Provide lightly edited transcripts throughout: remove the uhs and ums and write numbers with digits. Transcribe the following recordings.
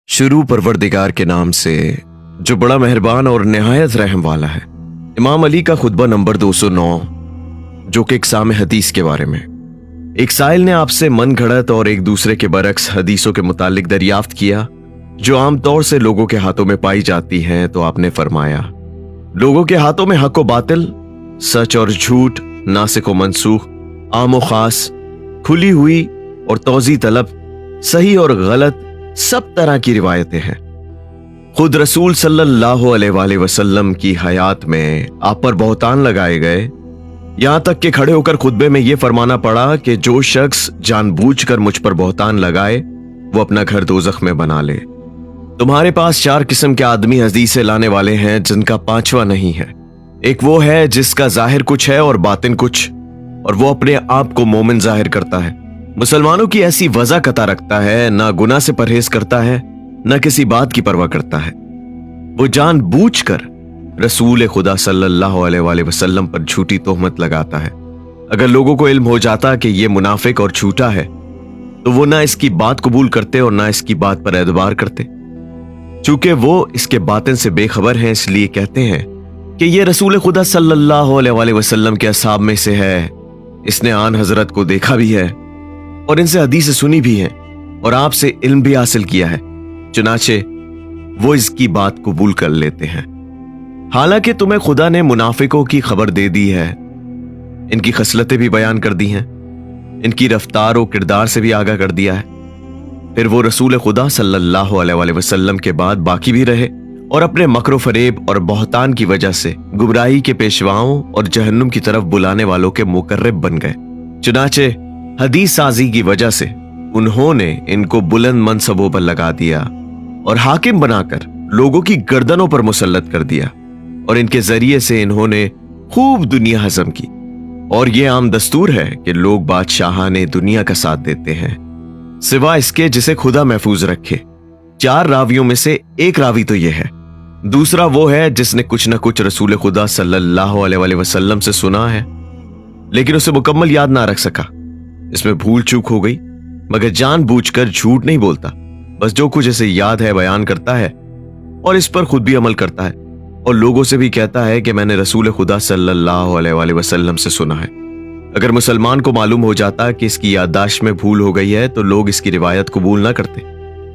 शुरू परवरदिगार के नाम से जो बड़ा मेहरबान और निहायत रहम वाला है। इमाम अली का खुतबा नंबर 209, जो कि इक़साम हदीस के बारे में। एक साइल ने आपसे मन घड़त और एक दूसरे के बरक्स हदीसों के मुतालिक दरियाफ्त किया जो आमतौर से लोगों के हाथों में पाई जाती हैं, तो आपने फरमाया, लोगों के हाथों में हक व बातिल, सच और झूठ, नासिक व मनसूख, आम व खास, खुली हुई और तौज़ी तलब, सही और गलत, सब तरह की रिवायतें हैं। खुद रसूल सल्लल्लाहु अलैहि वसल्लम की हयात में आप पर बहुतान लगाए गए, यहां तक कि खड़े होकर खुतबे में यह फरमाना पड़ा कि जो शख्स जानबूझकर मुझ पर बहुतान लगाए वो अपना घर दोज़ख में बना ले। तुम्हारे पास 4 किस्म के आदमी हदीसें लाने वाले हैं जिनका 5वां नहीं है। एक वो है जिसका जाहिर कुछ है और बातिन कुछ, और वो अपने आप को मोमिन जाहिर करता है, मुसलमानों की ऐसी वजह कता रखता है, ना गुनाह से परहेज करता है, ना किसी बात की परवाह करता है। वो जानबूझकर रसूल खुदा सल्लल्लाहु अलैहि वसल्लम पर झूठी तोहमत लगाता है। अगर लोगों को इल्म हो जाता कि ये मुनाफिक और झूठा है तो वो ना इसकी बात कबूल करते और ना इसकी बात पर एतबार करते। चूंकि वो इसके बातिन से बेखबर हैं, इसलिए कहते हैं कि ये रसूल खुदा सल्लल्लाहु अलैहि वसल्लम के असहाब में से है, इसने आन हजरत को देखा भी है और इनसे हदीसें सुनी भी हैं और आपसे इल्म भी हासिल किया है। चुनाचे वो इसकी बात कबूल कर लेते हैं। हालांकि तुम्हें खुदा ने मुनाफिकों की खबर दे दी है, इनकी खसलतें भी बयान कर दी हैं, इनकी रफ्तार और किरदार से भी आगाह कर दिया है। फिर वो रसूल खुदा सल्लल्लाहु अलैहि वसल्लम के बाद बाकी भी रहे और अपने मकर फरेब और बहतान की वजह से गुमराही के पेशवाओं और जहन्नुम की तरफ बुलाने वालों के मुकर्रब बन गए। चुनाचे हदीस साजी की वजह से उन्होंने इनको बुलंद मनसबों पर लगा दिया और हाकिम बनाकर लोगों की गर्दनों पर मुसल्लत कर दिया, और इनके जरिए से इन्होंने खूब दुनिया हजम की। और यह आम दस्तूर है कि लोग बादशाहाने दुनिया का साथ देते हैं, सिवा इसके जिसे खुदा महफूज रखे। 4 रावियों में से एक रावी तो यह है। दूसरा वो है जिसने कुछ न कुछ रसूल खुदा सल्लल्लाहु अलैहि वसल्लम से सुना है, लेकिन उसे मुकम्मल याद ना रख सका। इसमें भूल चूक हो गई, मगर जानबूझकर झूठ नहीं बोलता, बस जो कुछ इसे याद है बयान करता है और इस पर खुद भी अमल करता है, और लोगों से भी कहता है कि मैंने रसूल खुदा सल्लल्लाहु अलैहि वसल्लम से सुना है। अगर मुसलमान को मालूम हो जाता कि इसकी याददाश्त में भूल हो गई है तो लोग इसकी रिवायत कबूल ना करते,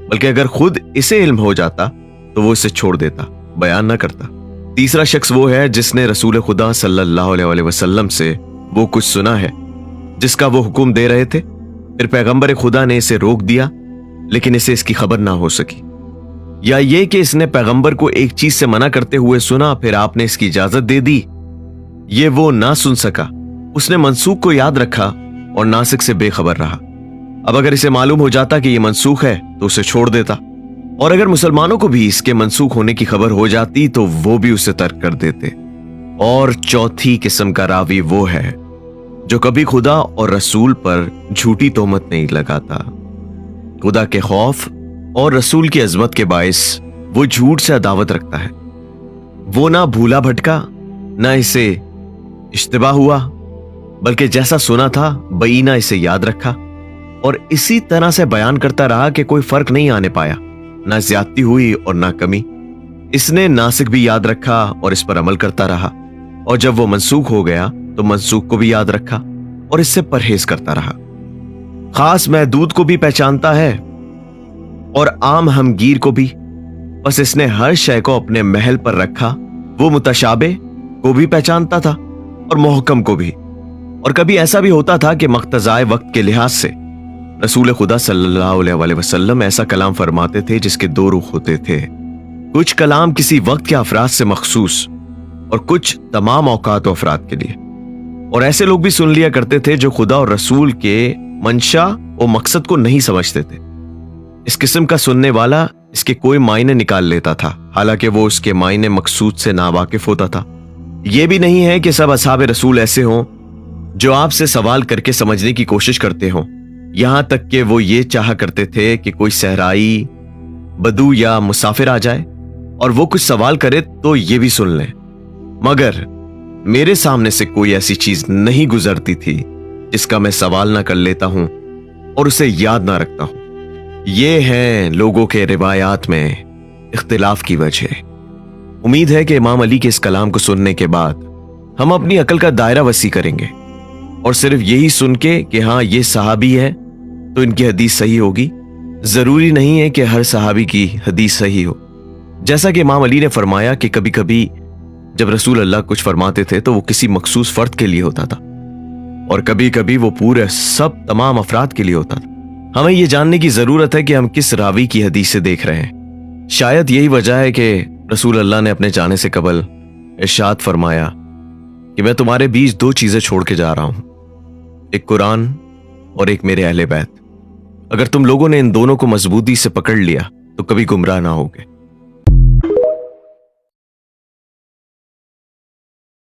बल्कि अगर खुद इसे इल्म हो जाता तो वो इसे छोड़ देता, बयान ना करता। तीसरा शख्स वो है जिसने रसूल खुदा सल्लल्लाहु अलैहि वसल्लम से वो कुछ सुना है जिसका वो हुक्म दे रहे थे, फिर पैगंबर खुदा ने इसे रोक दिया लेकिन इसे इसकी खबर ना हो सकी, या ये कि इसने पैगंबर को एक चीज से मना करते हुए सुना, फिर आपने इसकी इजाजत दे दी, ये वो ना सुन सका, उसने मनसूख को याद रखा और नासिक से बेखबर रहा। अब अगर इसे मालूम हो जाता कि ये मनसूख है तो उसे छोड़ देता, और अगर मुसलमानों को भी इसके मनसूख होने की खबर हो जाती तो वो भी उसे तर्क कर देते। और चौथी किस्म का रावी वो है जो कभी खुदा और रसूल पर झूठी तोहमत नहीं लगाता। खुदा के खौफ और रसूल की अजमत के बाइस वो झूठ से अदावत रखता है। वो ना भूला भटका, ना इसे इश्तिबा हुआ, बल्कि जैसा सुना था बईना इसे याद रखा और इसी तरह से बयान करता रहा कि कोई फर्क नहीं आने पाया, ना ज्यादती हुई और ना कमी। इसने नासिक भी याद रखा और इस पर अमल करता रहा, और जब वो मनसूख हो गया तो मनसूख को भी याद रखा और इससे परहेज करता रहा। खास महदूद को भी पहचानता है और आम हमगीर को भी, बस इसने हर शय को अपने महल पर रखा। वो मुतशाबे को भी पहचानता था और मुहकम को भी, और कभी ऐसा भी होता था कि मख्तजाए वक्त के लिहाज से रसूल खुदा सल्लल्लाहु अलैहि वसल्लम ऐसा कलाम फरमाते थे जिसके 2 रुख होते थे। कुछ कलाम किसी वक्त के अफराद से मखसूस और कुछ तमाम औकात अफराद के लिए, और ऐसे लोग भी सुन लिया करते थे जो खुदा और रसूल के मंशा और मकसद को नहीं समझते थे। इस किस्म का सुनने वाला इसके कोई मायने निकाल लेता था, हालांकि वो उसके मायने मकसूद से नावाकिफ होता था। यह भी नहीं है कि सब असहाब रसूल ऐसे हों जो आपसे सवाल करके समझने की कोशिश करते हों, यहां तक कि वो ये चाह करते थे कि कोई सहराई, बदू या मुसाफिर आ जाए और वो कुछ सवाल करे तो ये भी सुन लें। मगर मेरे सामने से कोई ऐसी चीज नहीं गुजरती थी जिसका मैं सवाल ना कर लेता हूं और उसे याद ना रखता हूं। ये हैं लोगों के रिवायात में इख्तिलाफ की वजह। उम्मीद है कि इमाम अली के इस कलाम को सुनने के बाद हम अपनी अकल का दायरा वसी करेंगे और सिर्फ यही सुन के कि हाँ ये सहाबी है तो इनकी हदीस सही होगी, जरूरी नहीं है कि हर सहाबी की हदीस सही हो। जैसा कि इमाम अली ने फरमाया कि कभी कभी जब रसूल अल्लाह कुछ फरमाते थे तो वो किसी मखसूस फर्द के लिए होता था और कभी कभी वो पूरे सब तमाम अफराद के लिए होता था। हमें ये जानने की जरूरत है कि हम किस रावी की हदीस से देख रहे हैं। शायद यही वजह है कि रसूल अल्लाह ने अपने जाने से कबल इरशाद फरमाया कि मैं तुम्हारे बीच दो चीजें छोड़ के जा रहा हूं, एक कुरान और एक मेरे अहले बैत। अगर तुम लोगों ने इन दोनों को मजबूती से पकड़ लिया तो कभी गुमराह ना होगे।